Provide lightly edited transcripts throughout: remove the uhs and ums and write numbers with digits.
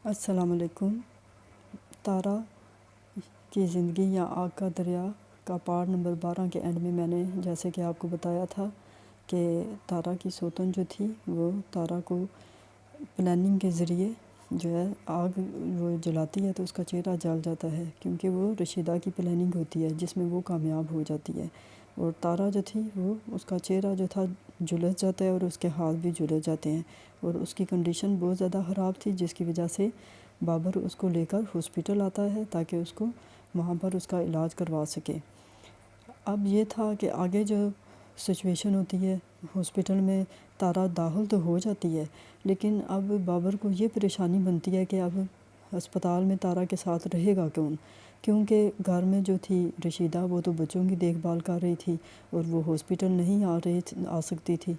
السلام علیکم۔ تارا کی زندگی یا آگ کا دریا کا پارٹ نمبر 12 کے اینڈ میں میں نے جیسے کہ آپ کو بتایا تھا کہ تارا کی سوتن جو تھی وہ تارا کو پلاننگ کے ذریعے جو ہے آگ وہ جلاتی ہے تو اس کا چہرہ جل جاتا ہے، کیونکہ وہ رشیدہ کی پلاننگ ہوتی ہے جس میں وہ کامیاب ہو جاتی ہے، اور تارا جو تھی وہ اس کا چہرہ جو تھا جھلس جاتا ہے اور اس کے ہاتھ بھی جھلس جاتے ہیں، اور اس کی کنڈیشن بہت زیادہ خراب تھی جس کی وجہ سے بابر اس کو لے کر ہاسپٹل آتا ہے تاکہ اس کو وہاں پر اس کا علاج کروا سکے۔ اب یہ تھا کہ آگے جو سچویشن ہوتی ہے ہاسپٹل میں تارا داخل تو ہو جاتی ہے، لیکن اب بابر کو یہ پریشانی بنتی ہے کہ اب ہسپتال میں تارا کے ساتھ رہے گا کون، کیونکہ گھر میں جو تھی رشیدہ وہ تو بچوں کی دیکھ بھال کر رہی تھی اور وہ ہاسپٹل نہیں آ سکتی تھی،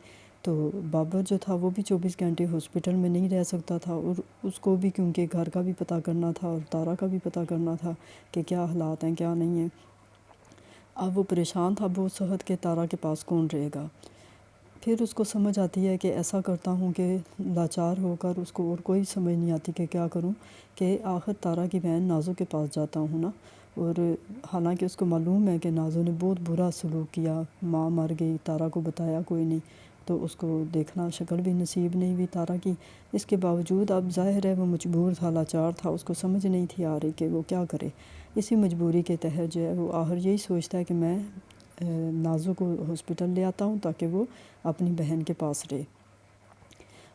تو بابر جو تھا وہ بھی 24 گھنٹے ہاسپٹل میں نہیں رہ سکتا تھا، اور اس کو بھی کیونکہ گھر کا بھی پتہ کرنا تھا اور تارا کا بھی پتہ کرنا تھا کہ کیا حالات ہیں کیا نہیں ہیں۔ اب وہ پریشان تھا بہت سخت کہ تارا کے پاس کون رہے گا۔ پھر اس کو سمجھ آتی ہے کہ ایسا کرتا ہوں کہ لاچار ہو کر اس کو اور کوئی سمجھ نہیں آتی کہ کیا کروں، کہ آخر تارا کی بہن نازو کے پاس جاتا ہوں نا، اور حالانکہ اس کو معلوم ہے کہ نازو نے بہت برا سلوک کیا، ماں مر گئی، تارا کو بتایا کوئی نہیں، تو اس کو دیکھنا شکل بھی نصیب نہیں ہوئی تارا کی، اس کے باوجود اب ظاہر ہے وہ مجبور تھا، لاچار تھا، اس کو سمجھ نہیں تھی آ رہی کہ وہ کیا کرے۔ اسی مجبوری کے تحت جو ہے وہ آخر یہی سوچتا ہے کہ میں نازو کو ہاسپٹل لے آتا ہوں تاکہ وہ اپنی بہن کے پاس رہے۔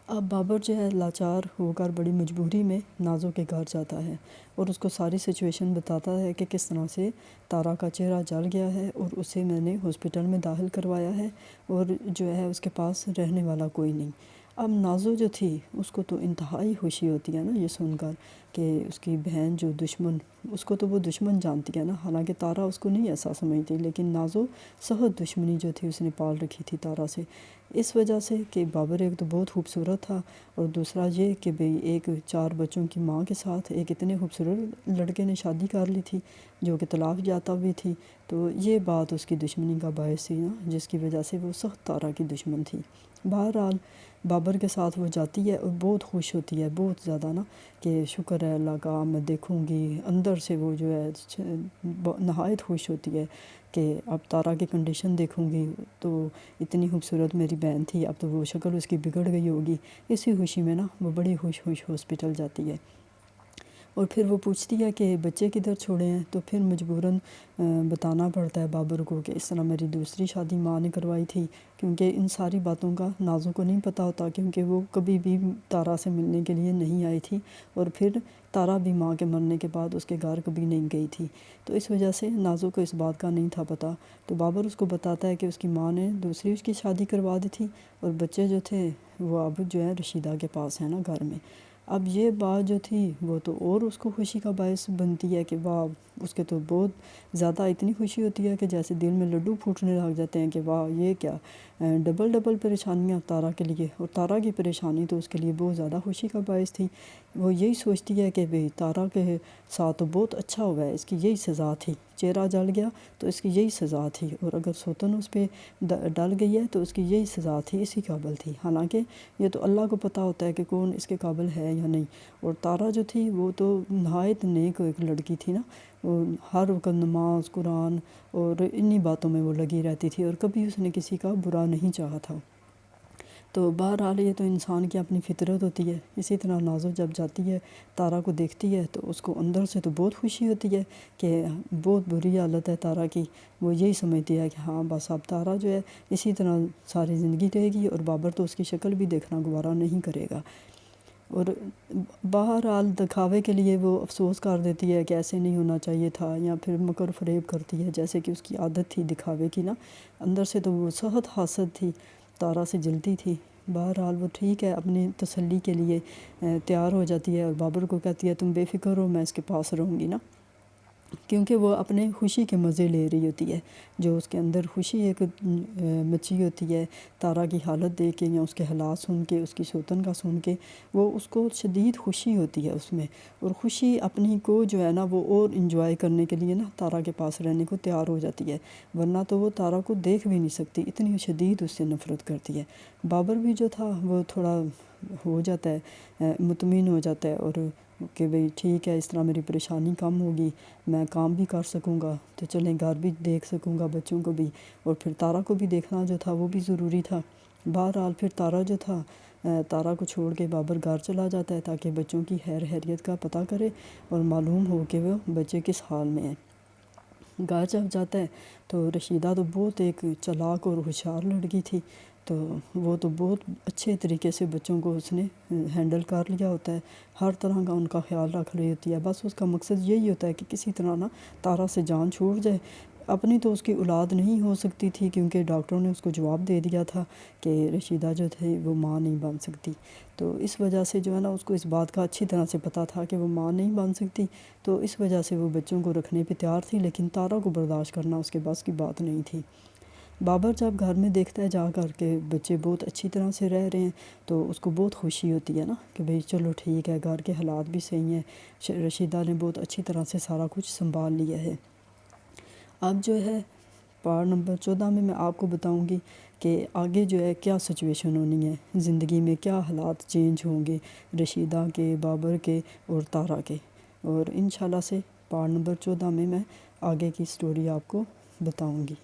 اب بابر جو ہے لاچار ہو کر بڑی مجبوری میں نازو کے گھر جاتا ہے اور اس کو ساری سچویشن بتاتا ہے کہ کس طرح سے تارا کا چہرہ جل گیا ہے اور اسے میں نے ہاسپٹل میں داخل کروایا ہے اور جو ہے اس کے پاس رہنے والا کوئی نہیں۔ اب نازو جو تھی اس کو تو انتہائی خوشی ہوتی ہے نا یہ سن کر کہ اس کی بہن جو دشمن، اس کو تو وہ دشمن جانتی ہے نا، حالانکہ تارا اس کو نہیں ایسا سمجھتی، لیکن نازو سخت دشمنی جو تھی اس نے پال رکھی تھی تارا سے، اس وجہ سے کہ بابر ایک تو بہت خوبصورت تھا اور دوسرا یہ کہ بھئی ایک 4 بچوں کی ماں کے ساتھ ایک اتنے خوبصورت لڑکے نے شادی کر لی تھی جو کہ طلاق یافتہ بھی تھی، تو یہ بات اس کی دشمنی کا باعث تھی نا، جس کی وجہ سے وہ سخت تارا کی دشمن تھی۔ بہرحال بابر کے ساتھ وہ جاتی ہے اور بہت خوش ہوتی ہے، بہت زیادہ نا، کہ شکر ہے اللہ کا، میں دیکھوں گی، اندر سے وہ جو ہے نہایت خوش ہوتی ہے کہ اب تارا کی کنڈیشن دیکھوں گی تو اتنی خوبصورت میری بہن تھی، اب تو وہ شکل اس کی بگڑ گئی ہوگی، اسی خوشی میں نا وہ بڑی خوش ہاسپٹل جاتی ہے۔ اور پھر وہ پوچھتی ہے کہ بچے کدھر چھوڑے ہیں، تو پھر مجبوراً بتانا پڑتا ہے بابر کو کہ اس طرح میری دوسری شادی ماں نے کروائی تھی، کیونکہ ان ساری باتوں کا نازو کو نہیں پتہ ہوتا، کیونکہ وہ کبھی بھی تارا سے ملنے کے لیے نہیں آئی تھی اور پھر تارا بھی ماں کے مرنے کے بعد اس کے گھر کبھی نہیں گئی تھی، تو اس وجہ سے نازو کو اس بات کا نہیں تھا پتہ، تو بابر اس کو بتاتا ہے کہ اس کی ماں نے دوسری اس کی شادی کروا دی تھی اور بچے جو تھے وہ اب جو ہے رشیدہ کے پاس ہیں نا گھر میں۔ اب یہ بات جو تھی وہ تو اور اس کو خوشی کا باعث بنتی ہے کہ واہ، اس کے تو بہت زیادہ اتنی خوشی ہوتی ہے کہ جیسے دل میں لڈو پھوٹنے لگ جاتے ہیں کہ واہ یہ کیا، ڈبل پریشانیاں تارا کے لیے، اور تارا کی پریشانی تو اس کے لیے بہت زیادہ خوشی کا باعث تھی۔ وہ یہی سوچتی ہے کہ بھئی تارا کے ساتھ تو بہت اچھا ہوا ہے، اس کی یہی سزا تھی، چہرہ جل گیا تو اس کی یہی سزا تھی، اور اگر سوتن اس پہ ڈل گئی ہے تو اس کی یہی سزا تھی، اسی قابل تھی، حالانکہ یہ تو اللہ کو پتہ ہوتا ہے کہ کون اس کے قابل ہے یا نہیں۔ اور تارا جو تھی وہ تو نہایت نیک ایک لڑکی تھی نا، وہ ہر وقت نماز قرآن اور انہی باتوں میں وہ لگی رہتی تھی اور کبھی اس نے کسی کا برا نہیں چاہا تھا۔ تو بہرحال یہ تو انسان کی اپنی فطرت ہوتی ہے۔ اسی طرح نازو جب جاتی ہے تارا کو دیکھتی ہے تو اس کو اندر سے تو بہت خوشی ہوتی ہے کہ بہت بری حالت ہے تارا کی، وہ یہی سمجھتی ہے کہ ہاں بس اب تارا جو ہے اسی طرح ساری زندگی رہے گی اور بابر تو اس کی شکل بھی دیکھنا گوارا نہیں کرے گا، اور بہرحال دکھاوے کے لیے وہ افسوس کر دیتی ہے کہ ایسے نہیں ہونا چاہیے تھا، یا پھر مکر فریب کرتی ہے جیسے کہ اس کی عادت تھی دکھاوے کی نا، اندر سے تو وہ سخت حاسد تھی، تارا سے جلتی تھی۔ بہرحال وہ ٹھیک ہے اپنی تسلی کے لیے تیار ہو جاتی ہے اور بابر کو کہتی ہے تم بے فکر ہو، میں اس کے پاس رہوں گی نا، کیونکہ وہ اپنے خوشی کے مزے لے رہی ہوتی ہے، جو اس کے اندر خوشی ایک مچی ہوتی ہے تارا کی حالت دیکھ کے یا اس کے حالات سن کے، اس کی سوتن کا سن کے، وہ اس کو شدید خوشی ہوتی ہے اس میں، اور خوشی اپنی کو جو ہے نا وہ اور انجوائے کرنے کے لیے نا تارا کے پاس رہنے کو تیار ہو جاتی ہے، ورنہ تو وہ تارا کو دیکھ بھی نہیں سکتی، اتنی شدید اس سے نفرت کرتی ہے۔ بابر بھی جو تھا وہ تھوڑا ہو جاتا ہے، مطمئن ہو جاتا ہے اور کہ بھئی ٹھیک ہے، اس طرح میری پریشانی کم ہوگی، میں کام بھی کر سکوں گا، تو چلیں گھر بھی دیکھ سکوں گا، بچوں کو بھی، اور پھر تارا کو بھی دیکھنا جو تھا وہ بھی ضروری تھا۔ بہرحال پھر تارا جو تھا، تارا کو چھوڑ کے بابر گھر چلا جاتا ہے تاکہ بچوں کی خیریت کا پتہ کرے اور معلوم ہو کہ وہ بچے کس حال میں ہیں۔ گھر جب جاتا ہے تو رشیدہ تو بہت ایک چالاک اور ہوشیار لڑکی تھی، تو وہ تو بہت اچھے طریقے سے بچوں کو اس نے ہینڈل کر لیا ہوتا ہے، ہر طرح کا ان کا خیال رکھ رہی ہوتی ہے۔ بس اس کا مقصد یہی ہوتا ہے کہ کسی طرح نا تارا سے جان چھوٹ جائے۔ اپنی تو اس کی اولاد نہیں ہو سکتی تھی، کیونکہ ڈاکٹروں نے اس کو جواب دے دیا تھا کہ رشیدہ جو تھی وہ ماں نہیں بن سکتی، تو اس وجہ سے جو ہے نا اس کو اس بات کا اچھی طرح سے پتہ تھا کہ وہ ماں نہیں بن سکتی، تو اس وجہ سے وہ بچوں کو رکھنے پہ تیار تھی، لیکن تارا کو برداشت کرنا اس کے بس کی بات نہیں تھی۔ بابر جب گھر میں دیکھتا ہے جا کر کے بچے بہت اچھی طرح سے رہ رہے ہیں، تو اس کو بہت خوشی ہوتی ہے نا کہ بھئی چلو ٹھیک ہے، گھر کے حالات بھی صحیح ہیں، رشیدہ نے بہت اچھی طرح سے سارا کچھ سنبھال لیا ہے۔ اب جو ہے پارٹ نمبر 14 میں آپ کو بتاؤں گی کہ آگے جو ہے کیا سچویشن ہونی ہے زندگی میں، کیا حالات چینج ہوں گے رشیدہ کے، بابر کے اور تارا کے، اور انشاءاللہ سے پارٹ نمبر 14 میں آگے کی سٹوری آپ کو بتاؤں گی۔